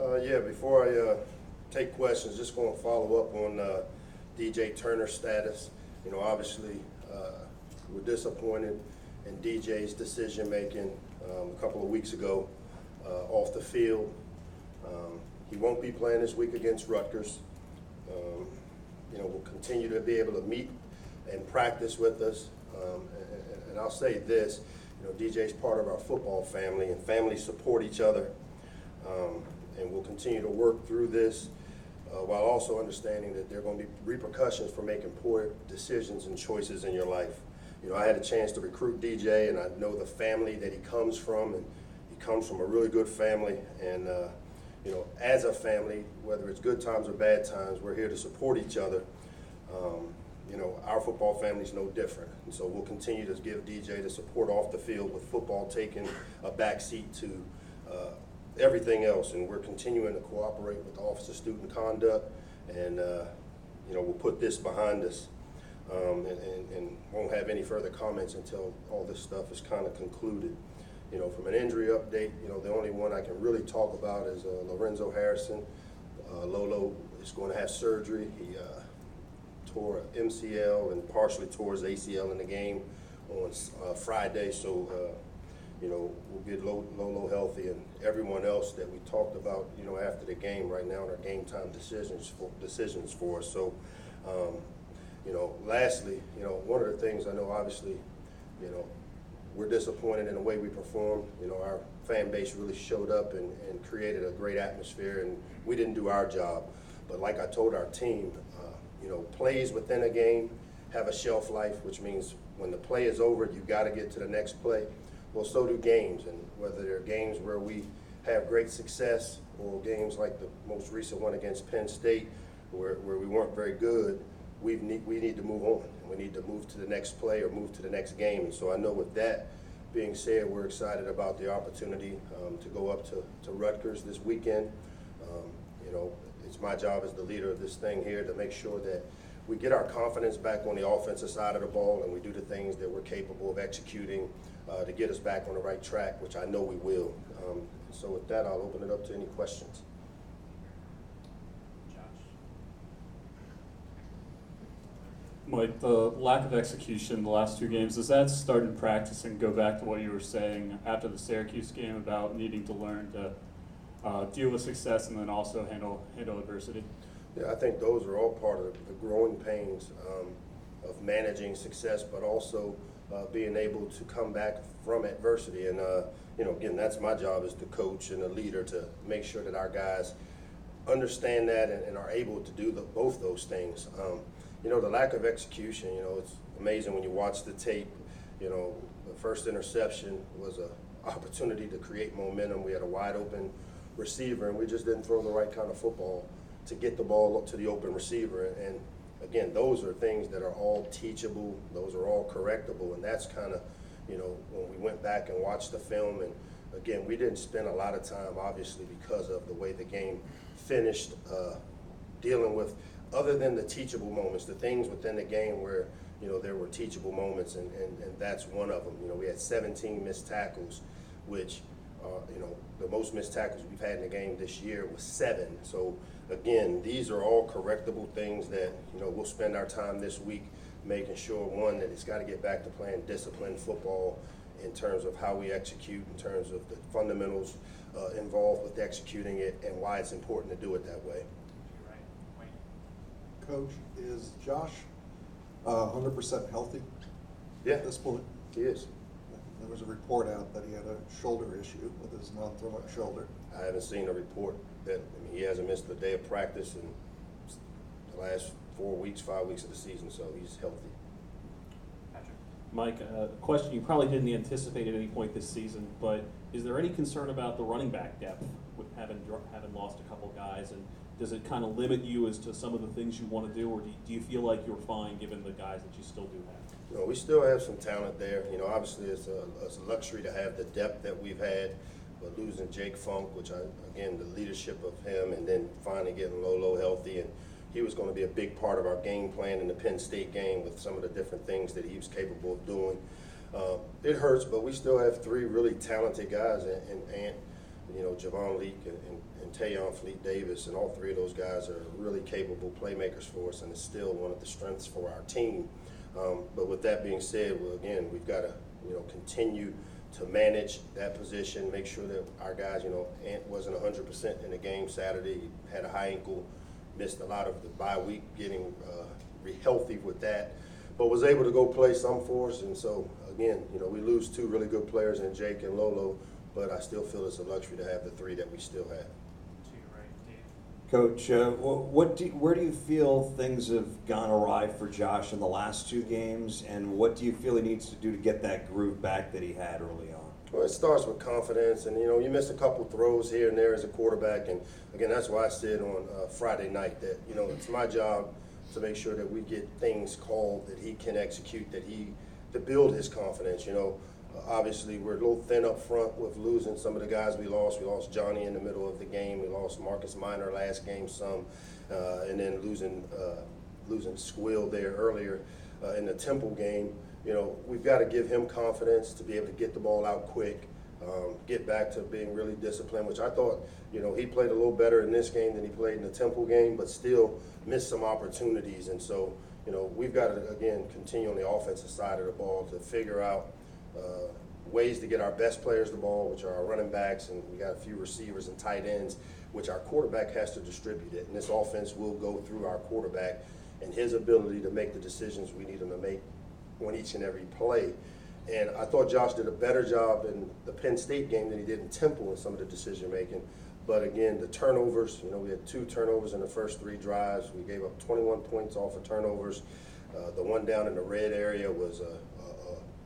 Yeah, before I take questions, just going to follow up on DJ Turner's status. You know, obviously, we're disappointed in DJ's decision making a couple of weeks ago off the field. He won't be playing this week against Rutgers. You know, we'll continue to be able to meet and practice with us. And I'll say this, you know, DJ's part of our football family, and families support each other. And we'll continue to work through this while also understanding that there are going to be repercussions for making poor decisions and choices in your life. You know, I had a chance to recruit DJ, and I know the family that he comes from, and he comes from a really good family. And you know, as a family, whether it's good times or bad times, we're here to support each other. You know, our football family's no different. And so we'll continue to give DJ the support off the field, with football taking a backseat to everything else. And we're continuing to cooperate with the Office of Student Conduct, and you know, we'll put this behind us and won't have any further comments until all this stuff is kind of concluded. You know, from an injury update, you know, the only one I can really talk about is Lorenzo Harrison. Lolo is going to have surgery. He tore MCL and partially tore his ACL in the game on Friday. So, you know, we'll get Lolo healthy, and everyone else that we talked about, you know, after the game right now in our game time decisions for us. So, you know, lastly, you know, one of the things I know, obviously, you know, we're disappointed in the way we performed. You know, our fan base really showed up and created a great atmosphere, and we didn't do our job. But like I told our team, you know, plays within a game have a shelf life, which means when the play is over, you got to get to the next play. Well, so do games, and whether they're games where we have great success or games like the most recent one against Penn State where we weren't very good, we need to move on, and we need to move to the next play or move to the next game. And so I know with that being said, we're excited about the opportunity to go up to Rutgers this weekend. You know, it's my job as the leader of this thing here to make sure that we get our confidence back on the offensive side of the ball, and we do the things that we're capable of executing to get us back on the right track, which I know we will. So with that, I'll open it up to any questions. Mike, the lack of execution the last two games, does that start in practice and go back to what you were saying after the Syracuse game about needing to learn to deal with success and then also handle adversity? Yeah, I think those are all part of the growing pains of managing success, but also being able to come back from adversity. And, you know, again, that's my job as the coach and the leader, to make sure that our guys understand that and are able to do both those things. You know, the lack of execution, you know, it's amazing when you watch the tape. You know, the first interception was an opportunity to create momentum. We had a wide open receiver, and we just didn't throw the right kind of football to get the ball up to the open receiver. And again, those are things that are all teachable. Those are all correctable. And that's kind of, you know, when we went back and watched the film, and again, we didn't spend a lot of time, obviously, because of the way the game finished, dealing with, other than the teachable moments, the things within the game where, you know, there were teachable moments, and that's one of them. You know, we had 17 missed tackles, which, you know, the most missed tackles we've had in the game this year was 7. So again, these are all correctable things that, you know, we'll spend our time this week making sure, one, that it's got to get back to playing disciplined football in terms of how we execute, in terms of the fundamentals involved with executing it, and why it's important to do it that way. Coach, is Josh 100% healthy at this point? He is. There was a report out that he had a shoulder issue with his non-throwing shoulder. I haven't seen a report that, I mean, he hasn't missed a day of practice in the last 4 weeks, 5 weeks of the season, so he's healthy. Mike, a question you probably didn't anticipate at any point this season, but is there any concern about the running back depth with having lost a couple guys, and does it kind of limit you as to some of the things you want to do, or do you feel like you're fine given the guys that you still do have? No, we still have some talent there. You know, obviously it's a luxury to have the depth that we've had, but losing Jake Funk, again, the leadership of him, and then finally getting Lolo healthy, and he was going to be a big part of our game plan in the Penn State game with some of the different things that he was capable of doing. It hurts, but we still have 3 really talented guys, and Javon Leak and Tayon Fleet Davis, and all three of those guys are really capable playmakers for us, and it's still one of the strengths for our team. But with that being said, well, again, we've got to, continue to manage that position, make sure that our guys, Ant wasn't 100% in the game Saturday. He had a high ankle, missed a lot of the bye week, getting healthy with that, but was able to go play some for us. And so, again, we lose two really good players in Jake and Lolo, but I still feel it's a luxury to have the three that we still have. To your right, Dave. Coach, where do you feel things have gone awry for Josh in the last two games, and what do you feel he needs to do to get that groove back that he had early on? Well, it starts with confidence, and you miss a couple throws here and there as a quarterback, and again, that's why I said on Friday night that it's my job to make sure that we get things called that he can execute, to build his confidence. Obviously, we're a little thin up front with losing some of the guys we lost. We lost Johnny in the middle of the game. We lost Marcus Minor last game some, and then losing Squill there earlier in the Temple game. We've got to give him confidence to be able to get the ball out quick, get back to being really disciplined, which I thought, he played a little better in this game than he played in the Temple game, but still missed some opportunities. And so, we've got to, again, continue on the offensive side of the ball to figure out ways to get our best players the ball, which are our running backs, and we got a few receivers and tight ends, which our quarterback has to distribute it. And this offense will go through our quarterback and his ability to make the decisions we need him to make on each and every play. And I thought Josh did a better job in the Penn State game than he did in Temple in some of the decision making. But again, the turnovers, we had 2 turnovers in the first 3 drives. We gave up 21 points off of turnovers. The one down in the red area was a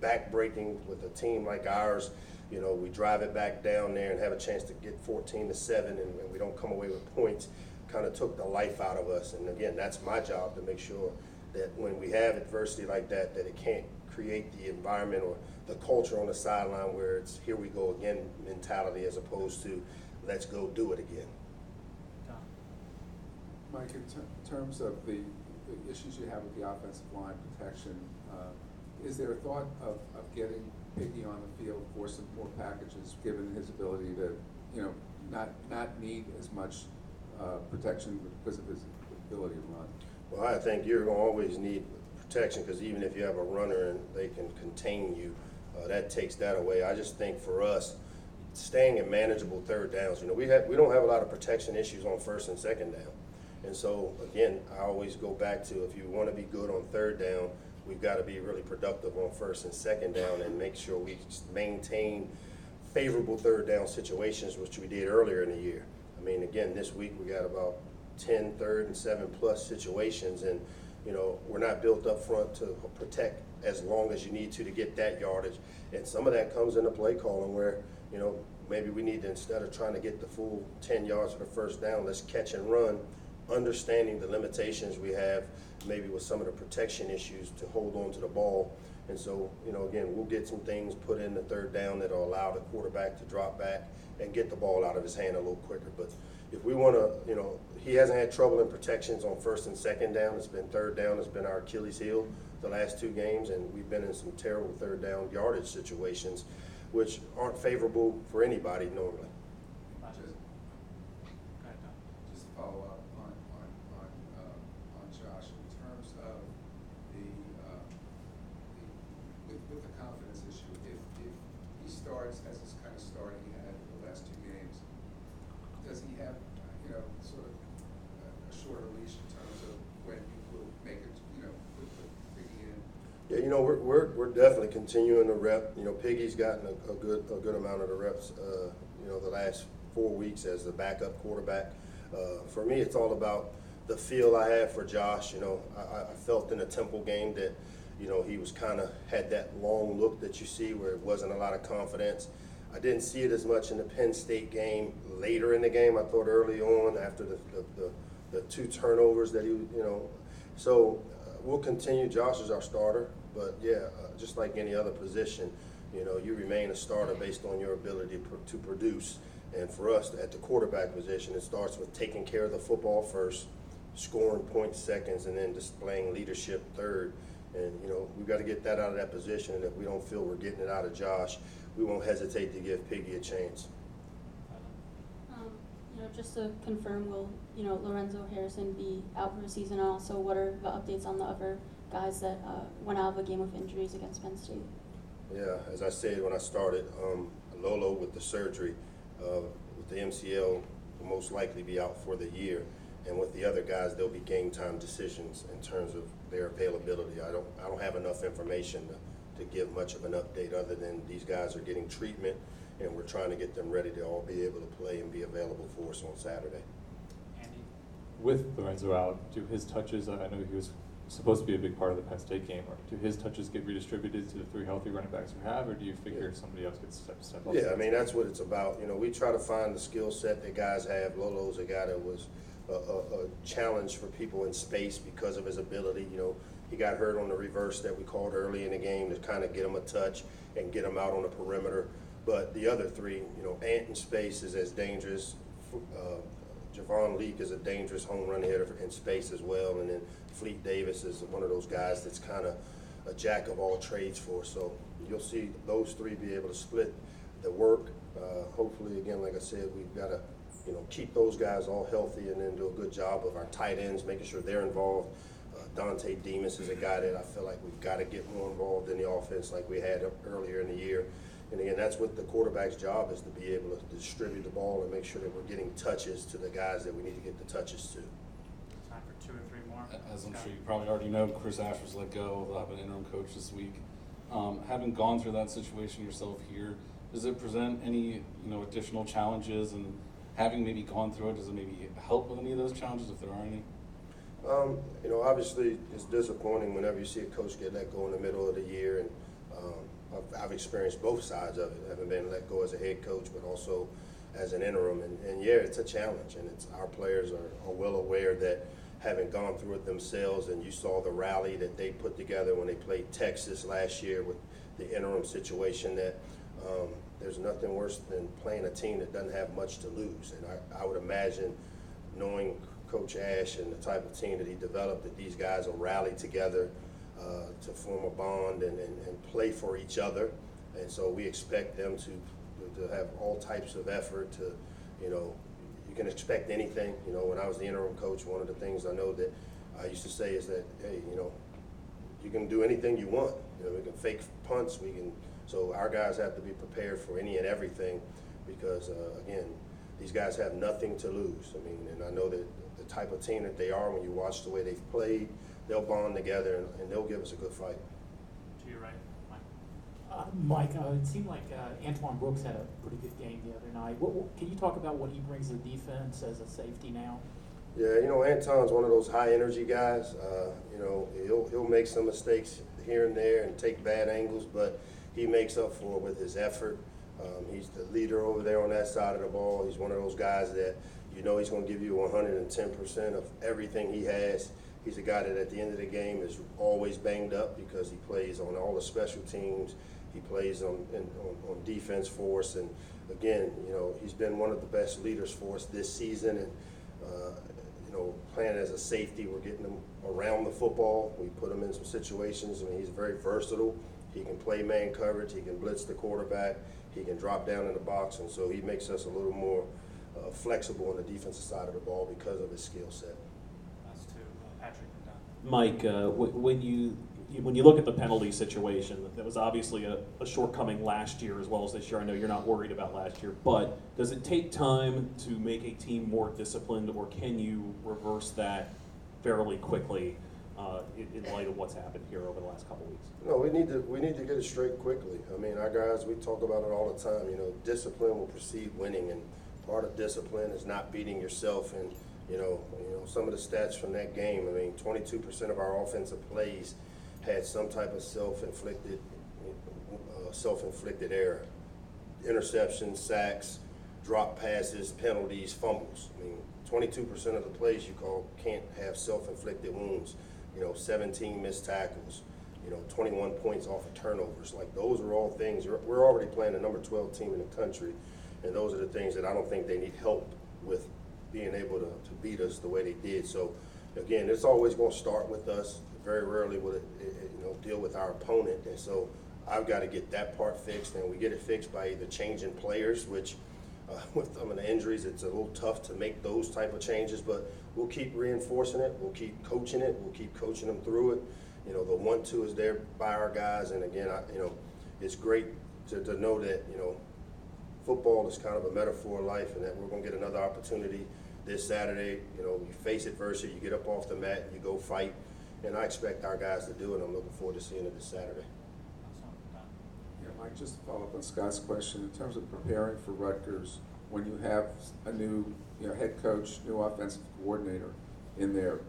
back-breaking with a team like ours. We drive it back down there and have a chance to get 14-7, and we don't come away with points. Kind of took the life out of us. And again, that's my job to make sure that when we have adversity like that, that it can't create the environment or the culture on the sideline where it's here we go again mentality, as opposed to let's go do it again. Mike, in terms of the issues you have with the offensive line protection, is there a thought of getting Piggy on the field for some more packages, given his ability to, not need as much protection because of his ability to run? Well, I think you're going to always need protection, because even if you have a runner and they can contain you, that takes that away. I just think for us, staying in manageable third downs, we don't have a lot of protection issues on first and second down. And so, again, I always go back to, if you want to be good on third down, we've got to be really productive on first and second down and make sure we maintain favorable third down situations, which we did earlier in the year. I mean, again, this week we got about 10 third and 7+ situations, and we're not built up front to protect as long as you need to get that yardage. And some of that comes in the play calling where maybe we need to, instead of trying to get the full 10 yards for the first down, let's catch and run, understanding the limitations we have maybe with some of the protection issues to hold on to the ball. And so, again, we'll get some things put in the third down that will allow the quarterback to drop back and get the ball out of his hand a little quicker. But if we want to, he hasn't had trouble in protections on first and second down. It's been third down. It's been our Achilles heel the last 2 games, and we've been in some terrible third down yardage situations, which aren't favorable for anybody normally. Just to follow up on Josh, in terms of with the confidence issue, if he starts as his kind of start he had in the last 2 games, does he have sort of a shorter leash in terms of when you will make it, put Piggy in? Yeah, we're definitely continuing the rep. Piggy's gotten a good amount of the reps, the last 4 weeks as the backup quarterback. For me, it's all about the feel I have for Josh. I felt in the Temple game that, he was kind of had that long look that you see where it wasn't a lot of confidence. I didn't see it as much in the Penn State game. Later in the game, I thought early on after the 2 turnovers that he, so we'll continue. Josh is our starter, but yeah, just like any other position, you remain a starter based on your ability to produce. And for us at the quarterback position, it starts with taking care of the football first, scoring points seconds, and then displaying leadership third. And we've got to get that out of that position. And if we don't feel we're getting it out of Josh, we won't hesitate to give Piggy a chance. just to confirm, will, Lorenzo Harrison be out for the season? And also, what are the updates on the other guys that went out of a game with injuries against Penn State? Yeah, as I said when I started, Lolo with the surgery, with the MCL, will most likely be out for the year. And with the other guys, there'll be game time decisions in terms of their availability. I don't have enough information to give much of an update other than these guys are getting treatment, and we're trying to get them ready to all be able to play and be available for us on Saturday. Andy? With Lorenzo out, do his touches, I know he was supposed to be a big part of the Penn State game, or do his touches get redistributed to the 3 healthy running backs we have, or do you figure somebody else gets step up? Yeah, I mean, that's what it's about. We try to find the skill set that guys have. Lolo's a guy that was a challenge for people in space because of his ability. He got hurt on the reverse that we called early in the game to kind of get him a touch and get him out on the perimeter. But the other 3, Ant in space is as dangerous. Javon Leak is a dangerous home run hitter in space as well. And then Fleet Davis is one of those guys that's kind of a jack of all trades for us. So you'll see those 3 be able to split the work. Hopefully, again, like I said, we've got to keep those guys all healthy and then do a good job of our tight ends, making sure they're involved. Dante Demas is a guy that I feel like we've got to get more involved in the offense like we had earlier in the year. And again, that's what the quarterback's job is, to be able to distribute the ball and make sure that we're getting touches to the guys that we need to get the touches to. Time for 2 or 3 more. As I'm sure you probably already know, Chris Ash was let go. They'll have an interim coach this week. Having gone through that situation yourself here, does it present any additional challenges? And having maybe gone through it, does it maybe help with any of those challenges, if there are any? Obviously it's disappointing whenever you see a coach get let go in the middle of the year, and I've experienced both sides of it, having been let go as a head coach, but also as an interim. And yeah, it's a challenge, and our players are well aware that, having gone through it themselves, and you saw the rally that they put together when they played Texas last year with the interim situation, that there's nothing worse than playing a team that doesn't have much to lose. And I would imagine, knowing Coach Ash and the type of team that he developed, that these guys will rally together to form a bond and play for each other. And so we expect them to have all types of effort to, you can expect anything. When I was the interim coach, one of the things I know that I used to say is that, hey, you can do anything you want. We can fake punts, so our guys have to be prepared for any and everything, because again, these guys have nothing to lose. And I know that the type of team that they are, when you watch the way they've played, they'll bond together and they'll give us a good fight. To your right, Mike. Mike, it seemed like Antoine Brooks had a pretty good game the other night. Can you talk about what he brings to the defense as a safety now? Yeah, Anton's one of those high energy guys. He'll make some mistakes here and there and take bad angles, but he makes up for it with his effort. He's the leader over there on that side of the ball. He's one of those guys that he's going to give you 110% of everything he has. He's a guy that at the end of the game is always banged up because he plays on all the special teams. He plays on defense for us. And again, he's been one of the best leaders for us this season. And, playing as a safety, we're getting him around the football. We put him in some situations. He's very versatile. He can play man coverage. He can blitz the quarterback. He can drop down in the box. And so he makes us a little more flexible on the defensive side of the ball because of his skill set. Last 2, Patrick and Don. Mike, when you look at the penalty situation, that was obviously a shortcoming last year as well as this year. I know you're not worried about last year, but does it take time to make a team more disciplined, or can you reverse that fairly quickly in light of what's happened here over the last couple weeks? No, we need to get it straight quickly. Our guys, we talk about it all the time. Discipline will precede winning, and part of discipline is not beating yourself. And some of the stats from that game. 22% of our offensive plays had some type of self-inflicted error. Interceptions, sacks, drop passes, penalties, fumbles. 22% of the plays you call can't have self-inflicted wounds. 17 missed tackles, 21 points off of turnovers. Like, those are all things. We're already playing the number 12 team in the country, and those are the things that I don't think they need help with being able to beat us the way they did. So, again, it's always going to start with us. Very rarely will it deal with our opponent. And so I've got to get that part fixed, and we get it fixed by either changing players, which With some of the injuries, it's a little tough to make those type of changes, but we'll keep reinforcing it. We'll keep coaching it. We'll keep coaching them through it. You know, the 1-2 is there by our guys, and again, it's great to know that, football is kind of a metaphor of life, and that we're going to get another opportunity this Saturday. You face adversity, you get up off the mat, and you go fight, and I expect our guys to do it. I'm looking forward to seeing it this Saturday. Yeah, Mike, just to follow up on Scott's question, in terms of preparing for Rutgers, when you have a new head coach, new offensive coordinator in there,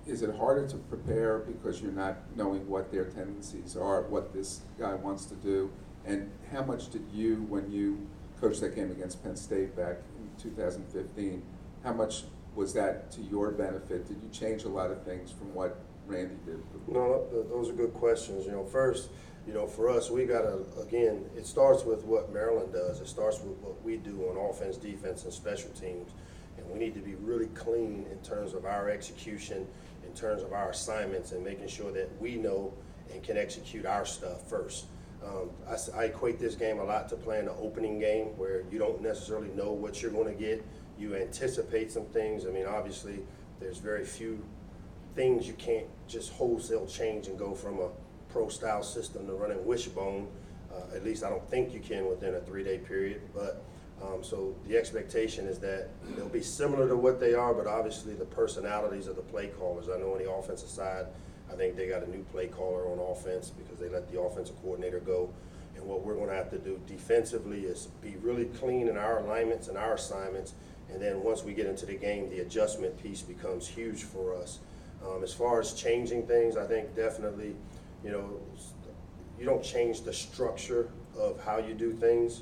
is it harder to prepare because you're not knowing what their tendencies are, what this guy wants to do? And how much did you, when you coached that game against Penn State back in 2015, how much was that to your benefit? Did you change a lot of things from what Randy did? No, those are good questions. First, for us, we got to, again, it starts with what Maryland does. It starts with what we do on offense, defense, and special teams. And we need to be really clean in terms of our execution, in terms of our assignments, and making sure that we know and can execute our stuff first. I equate this game a lot to playing the opening game, where you don't necessarily know what you're going to get. You anticipate some things. I mean, obviously, there's very few things you can't just wholesale change and go from a pro-style system to running wishbone. At least I don't think you can within a 3-day period. But so the expectation is that they'll be similar to what they are, but obviously the personalities of the play callers. I know on the offensive side, I think they got a new play caller on offense because they let the offensive coordinator go. And what we're going to have to do defensively is be really clean in our alignments and our assignments. And then once we get into the game, the adjustment piece becomes huge for us. As far as changing things, I think definitely, you don't change the structure of how you do things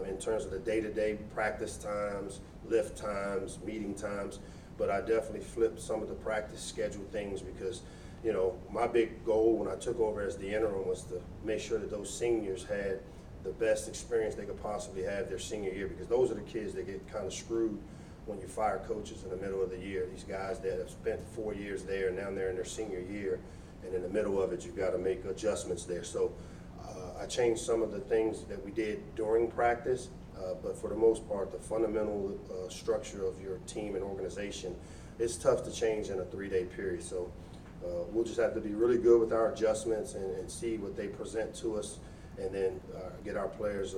in terms of the day-to-day practice times, lift times, meeting times. But I definitely flipped some of the practice schedule things because, my big goal when I took over as the interim was to make sure that those seniors had the best experience they could possibly have their senior year, because those are the kids that get kind of screwed when you fire coaches in the middle of the year. These guys that have spent 4 years there, and now they're in their senior year, and in the middle of it, you've got to make adjustments there. So I changed some of the things that we did during practice, but for the most part, the fundamental structure of your team and organization, it's tough to change in a 3-day period. So we'll just have to be really good with our adjustments and see what they present to us, and then get our players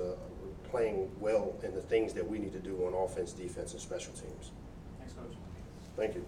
playing well in the things that we need to do on offense, defense, and special teams. Thanks, Coach. Thank you.